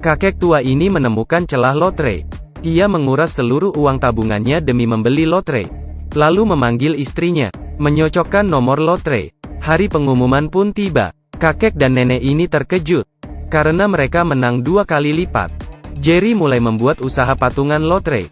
Kakek tua ini menemukan celah lotre. Ia menguras seluruh uang tabungannya demi membeli lotre. Lalu memanggil istrinya, menyocokkan nomor lotre. Hari pengumuman pun tiba. Kakek dan nenek ini terkejut, karena mereka menang 2 kali lipat. Jerry mulai membuat usaha patungan lotre,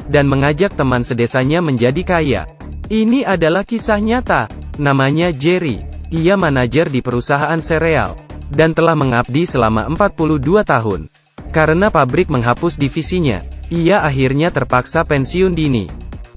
dan mengajak teman sedesanya menjadi kaya. Ini adalah kisah nyata. Namanya Jerry. Ia manajer di perusahaan sereal, dan telah mengabdi selama 42 tahun. Karena pabrik menghapus divisinya, ia akhirnya terpaksa pensiun dini,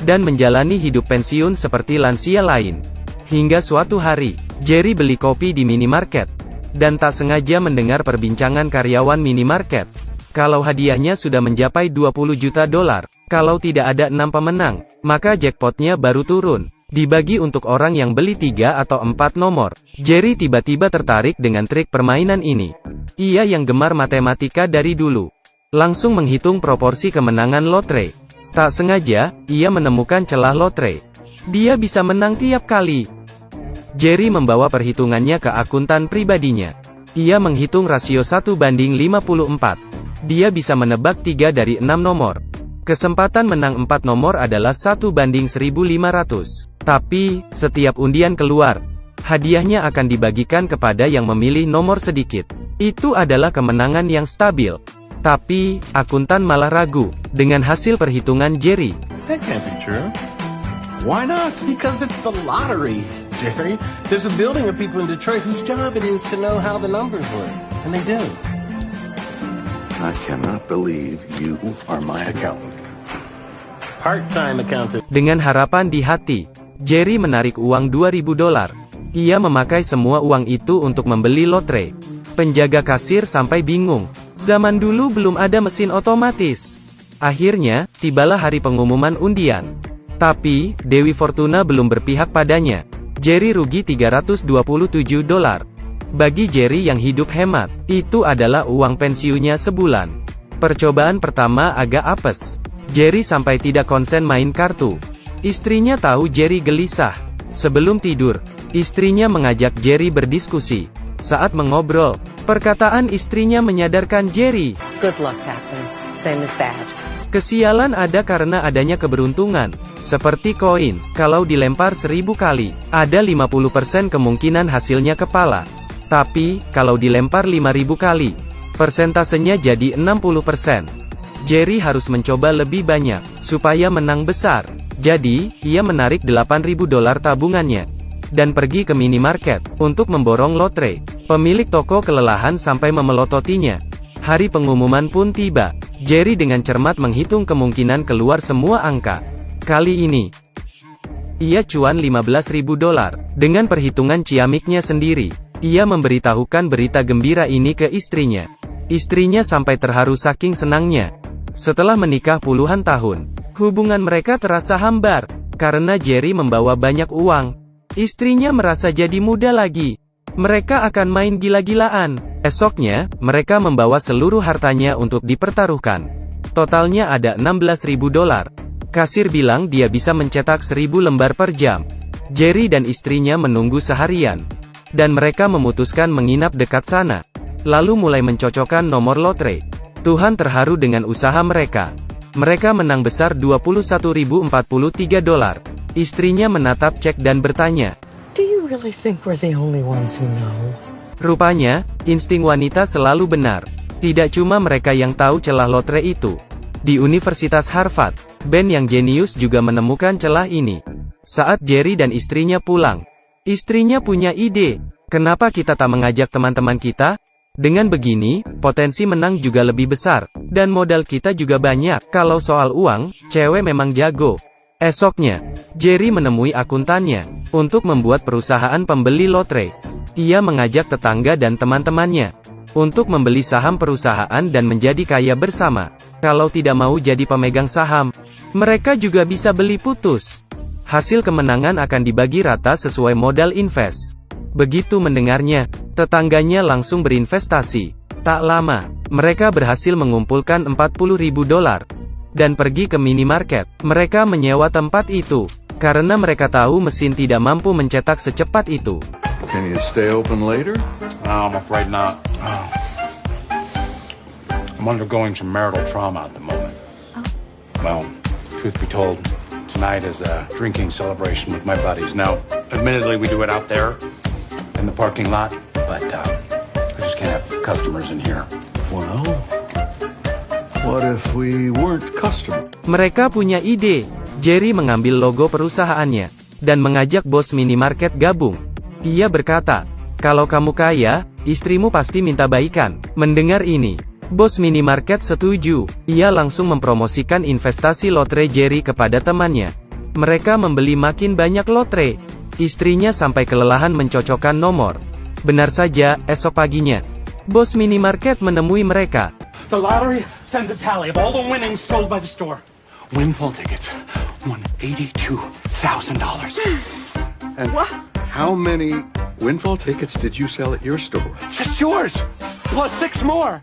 dan menjalani hidup pensiun seperti lansia lain. Hingga suatu hari, Jerry beli kopi di minimarket, dan tak sengaja mendengar perbincangan karyawan minimarket, kalau hadiahnya sudah mencapai 20 juta dolar. Kalau tidak ada 6 pemenang, maka jackpotnya baru turun, dibagi untuk orang yang beli 3 atau 4 nomor. Jerry tiba-tiba tertarik dengan trik permainan ini. Ia yang gemar matematika dari dulu, langsung menghitung proporsi kemenangan lotre. Tak sengaja, ia menemukan celah lotre. Dia bisa menang tiap kali. Jerry membawa perhitungannya ke akuntan pribadinya. Ia menghitung rasio 1:54. Dia bisa menebak 3 dari 6 nomor. Kesempatan menang 4 nomor adalah 1:1500. Tapi, setiap undian keluar, hadiahnya akan dibagikan kepada yang memilih nomor sedikit. Itu adalah kemenangan yang stabil. Tapi, akuntan malah ragu dengan hasil perhitungan Jerry. That can't be true. Why not? Because it's the lottery, Jerry. There's a building of people in Detroit whose job it is to know how the numbers work. And they do. I cannot believe you are my accountant. Part-time accountant. Dengan harapan di hati, Jerry menarik uang 2.000 dolar. Ia memakai semua uang itu untuk membeli lotre. Penjaga kasir sampai bingung. Zaman dulu belum ada mesin otomatis. Akhirnya, tibalah hari pengumuman undian. Tapi, Dewi Fortuna belum berpihak padanya. Jerry rugi 327 dolar. Bagi Jerry yang hidup hemat, itu adalah uang pensiunnya sebulan. Percobaan pertama agak apes. Jerry sampai tidak konsen main kartu. Istrinya tahu Jerry gelisah. Sebelum tidur, istrinya mengajak Jerry berdiskusi. Saat mengobrol, perkataan istrinya menyadarkan Jerry. Good luck happens, same as bad. Kesialan ada karena adanya keberuntungan. Seperti koin, kalau dilempar 1000 kali, ada 50% kemungkinan hasilnya kepala. Tapi, kalau dilempar 5000 kali, persentasenya jadi 60%. Jerry harus mencoba lebih banyak, supaya menang besar. Jadi, ia menarik 8.000 dolar tabungannya, dan pergi ke minimarket, untuk memborong lotre. Pemilik toko kelelahan sampai memelototinya. Hari pengumuman pun tiba. Jerry dengan cermat menghitung kemungkinan keluar semua angka. Kali ini, ia cuan 15.000 dolar. Dengan perhitungan ciamiknya sendiri, ia memberitahukan berita gembira ini ke istrinya. Istrinya sampai terharu saking senangnya. Setelah menikah puluhan tahun, hubungan mereka terasa hambar, karena Jerry membawa banyak uang. Istrinya merasa jadi muda lagi. Mereka akan main gila-gilaan. Esoknya, mereka membawa seluruh hartanya untuk dipertaruhkan. Totalnya ada 16.000 dolar. Kasir bilang dia bisa mencetak 1.000 lembar per jam. Jerry dan istrinya menunggu seharian, dan mereka memutuskan menginap dekat sana. Lalu mulai mencocokkan nomor lotre. Tuhan terharu dengan usaha mereka. Mereka menang besar 21.043 dolar. Istrinya menatap cek dan bertanya, Do you really think we're the only ones who know? Rupanya, insting wanita selalu benar. Tidak cuma mereka yang tahu celah lotre itu. Di Universitas Harvard, Ben yang jenius juga menemukan celah ini. Saat Jerry dan istrinya pulang, istrinya punya ide. Kenapa kita tak mengajak teman-teman kita? Dengan begini, potensi menang juga lebih besar, dan modal kita juga banyak. Kalau soal uang, cewek memang jago. Esoknya, Jerry menemui akuntannya, untuk membuat perusahaan pembeli lotre. Ia mengajak tetangga dan teman-temannya, untuk membeli saham perusahaan dan menjadi kaya bersama. Kalau tidak mau jadi pemegang saham, mereka juga bisa beli putus. Hasil kemenangan akan dibagi rata sesuai modal invest. Begitu mendengarnya, tetangganya langsung berinvestasi. Tak lama, mereka berhasil mengumpulkan 40.000 dolar. Dan pergi ke minimarket. Mereka menyewa tempat itu, karena mereka tahu mesin tidak mampu mencetak secepat itu. Can you stay open later? No, I'm afraid not. I'm undergoing some marital trauma at the moment. Well, truth be told, tonight is a drinking celebration with my buddies. Now, admittedly, we do it out there in the parking lot, but I just can't have customers in here. Well, what if we weren't customers? Mereka punya ide. Jerry mengambil logo perusahaannya dan mengajak bos minimarket gabung. Ia berkata, "Kalau kamu kaya, istrimu pasti minta baikan." Mendengar ini, bos minimarket setuju. Ia langsung mempromosikan investasi lotre Jerry kepada temannya. Mereka membeli makin banyak lotre. Istrinya sampai kelelahan mencocokkan nomor. Benar saja, esok paginya, bos minimarket menemui mereka. The lottery sends a tally of all the winnings sold by the store. Windfall tickets won $82,000. And how many windfall tickets did you sell at your store? Just yours, plus 6 more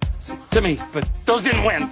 to me, but those didn't win.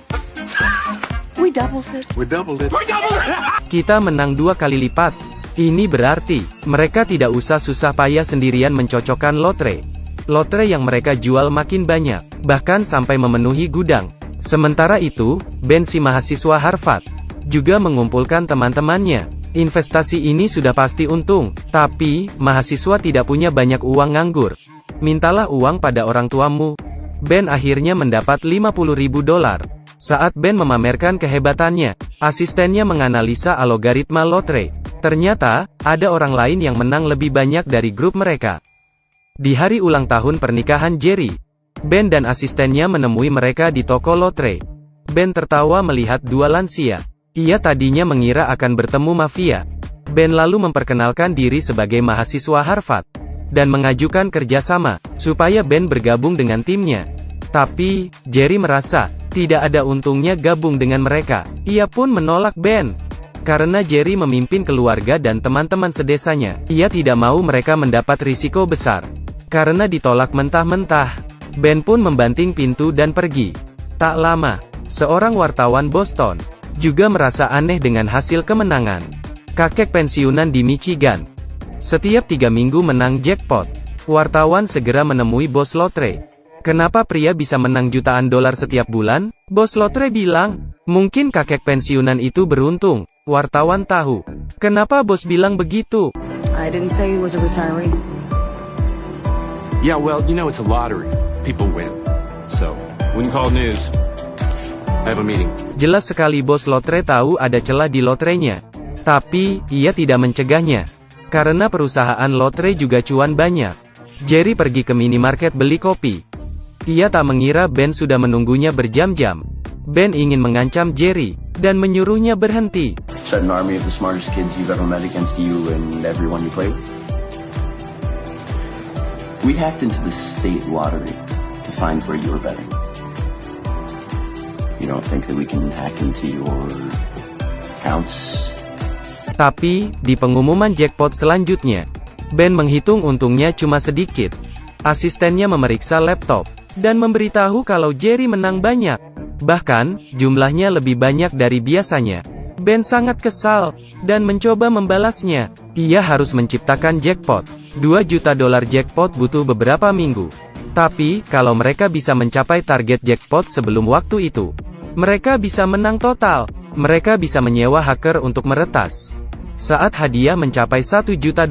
We doubled it. We doubled it. We doubled it! Kita menang 2 kali lipat. Ini berarti, mereka tidak usah susah payah sendirian mencocokkan lotre. Lotre yang mereka jual makin banyak, bahkan sampai memenuhi gudang. Sementara itu, Ben si mahasiswa Harvard juga mengumpulkan teman-temannya. Investasi ini sudah pasti untung, tapi mahasiswa tidak punya banyak uang nganggur. Mintalah uang pada orang tuamu. Ben akhirnya mendapat $50.000. Saat Ben memamerkan kehebatannya, asistennya menganalisa algoritma lotre. Ternyata, ada orang lain yang menang lebih banyak dari grup mereka. Di hari ulang tahun pernikahan Jerry, Ben dan asistennya menemui mereka di toko lotre. Ben tertawa melihat 2 lansia. Ia tadinya mengira akan bertemu mafia. Ben lalu memperkenalkan diri sebagai mahasiswa Harvard, dan mengajukan kerjasama, supaya Ben bergabung dengan timnya. Tapi, Jerry merasa, tidak ada untungnya gabung dengan mereka. Ia pun menolak Ben. Karena Jerry memimpin keluarga dan teman-teman sedesanya, ia tidak mau mereka mendapat risiko besar. Karena ditolak mentah-mentah, Ben pun membanting pintu dan pergi. Tak lama, seorang wartawan Boston juga merasa aneh dengan hasil kemenangan. Kakek pensiunan di Michigan setiap 3 minggu menang jackpot. Wartawan segera menemui bos lotre. Kenapa pria bisa menang jutaan dolar setiap bulan? Bos lotre bilang, mungkin kakek pensiunan itu beruntung. Wartawan tahu. Kenapa bos bilang begitu? I didn't say he was a retiree. Yeah, well, you know it's a lottery. People win. So, when you call news, I have a meeting. Jelas sekali bos lotre tahu ada celah di lotrenya. Tapi, ia tidak mencegahnya. Karena perusahaan lotre juga cuan banyak. Jerry pergi ke minimarket beli kopi. Ia tak mengira Ben sudah menunggunya berjam-jam. Ben ingin mengancam Jerry, dan menyuruhnya berhenti. Set an army of the smartest kids you've ever met against you and everyone you play with? We hacked into the state lottery to find where you were betting. You don't think that we can hack into your accounts? Tapi, di pengumuman jackpot selanjutnya, Ben menghitung untungnya cuma sedikit. Asistennya memeriksa laptop, dan memberitahu kalau Jerry menang banyak. Bahkan, jumlahnya lebih banyak dari biasanya. Ben sangat kesal, dan mencoba membalasnya. Ia harus menciptakan jackpot. $2 juta jackpot butuh beberapa minggu. Tapi, kalau mereka bisa mencapai target jackpot sebelum waktu itu, mereka bisa menang total. Mereka bisa menyewa hacker untuk meretas. Saat hadiah mencapai $1 juta,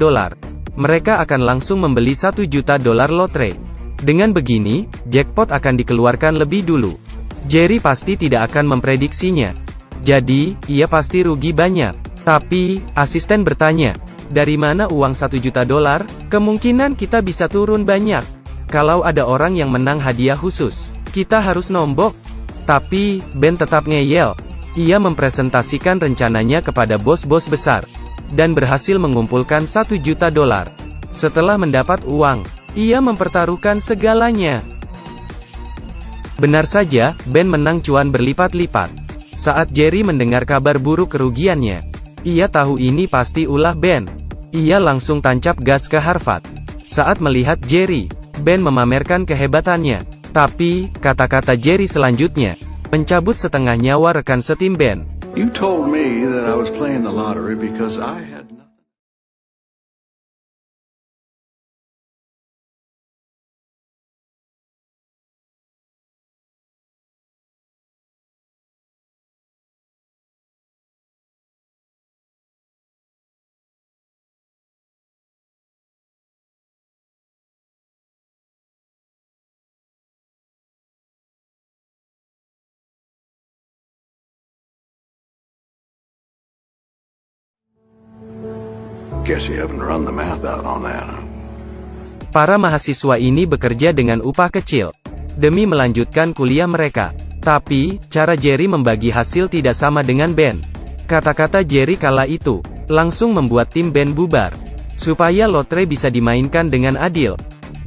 mereka akan langsung membeli $1 juta lotre. Dengan begini, jackpot akan dikeluarkan lebih dulu. Jerry pasti tidak akan memprediksinya. Jadi, ia pasti rugi banyak. Tapi, asisten bertanya, dari mana uang $1 juta? Kemungkinan kita bisa turun banyak. Kalau ada orang yang menang hadiah khusus, kita harus nombok. Tapi, Ben tetap ngeyel. Ia mempresentasikan rencananya kepada bos-bos besar, dan berhasil mengumpulkan $1 juta. Setelah mendapat uang, ia mempertaruhkan segalanya. Benar saja, Ben menang cuan berlipat-lipat. Saat Jerry mendengar kabar buruk kerugiannya, ia tahu ini pasti ulah Ben. Ia langsung tancap gas ke Harvard. Saat melihat Jerry, Ben memamerkan kehebatannya. Tapi, kata-kata Jerry selanjutnya, mencabut setengah nyawa rekan setim Ben. You told me that I was playing the lottery because I had Guess you haven't run the math out on that, huh? Para mahasiswa ini bekerja dengan upah kecil demi melanjutkan kuliah mereka. Tapi, cara Jerry membagi hasil tidak sama dengan Ben. Kata-kata Jerry kala itu langsung membuat tim Ben bubar. Supaya lotre bisa dimainkan dengan adil,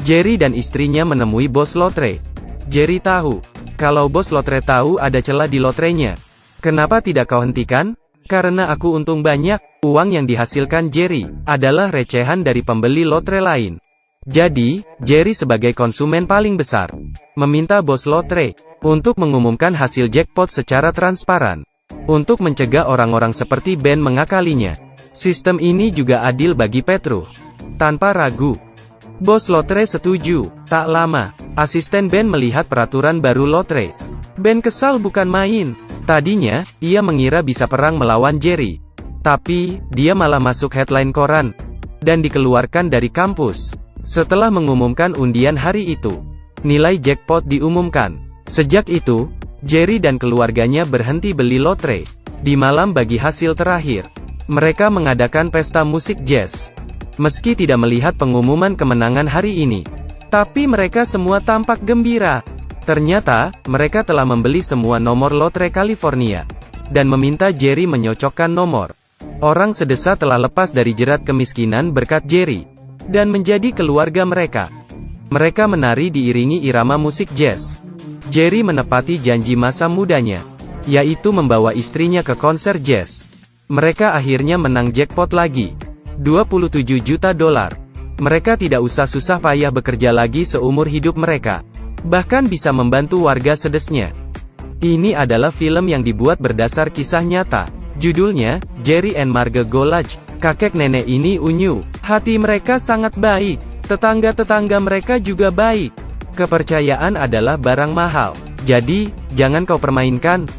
Jerry dan istrinya menemui bos lotre. Jerry tahu kalau bos lotre tahu ada celah di lotrenya. Kenapa tidak kau hentikan? Karena aku untung banyak. Uang yang dihasilkan Jerry adalah recehan dari pembeli lotre lain. Jadi, Jerry sebagai konsumen paling besar meminta bos lotre untuk mengumumkan hasil jackpot secara transparan untuk mencegah orang-orang seperti Ben mengakalinya. Sistem ini juga adil bagi Petru. Tanpa ragu, bos lotre setuju. Tak lama, asisten Ben melihat peraturan baru lotre. Ben kesal bukan main. Tadinya, ia mengira bisa perang melawan Jerry. Tapi, dia malah masuk headline koran dan dikeluarkan dari kampus. Setelah mengumumkan undian hari itu, nilai jackpot diumumkan. Sejak itu, Jerry dan keluarganya berhenti beli lotre. Di malam bagi hasil terakhir, mereka mengadakan pesta musik jazz. Meski tidak melihat pengumuman kemenangan hari ini, tapi mereka semua tampak gembira. Ternyata, mereka telah membeli semua nomor lotre California dan meminta Jerry menyocokkan nomor. Orang sedesa telah lepas dari jerat kemiskinan berkat Jerry dan menjadi keluarga mereka. Mereka menari diiringi irama musik jazz. Jerry menepati janji masa mudanya, yaitu membawa istrinya ke konser jazz. Mereka akhirnya menang jackpot lagi, $27 juta. Mereka tidak usah susah payah bekerja lagi seumur hidup mereka, bahkan bisa membantu warga sedesnya. Ini adalah film yang dibuat berdasar kisah nyata. Judulnya, Jerry and Marge Go Large. Kakek nenek ini unyu. Hati mereka sangat baik. Tetangga-tetangga mereka juga baik. Kepercayaan adalah barang mahal. Jadi, jangan kau permainkan.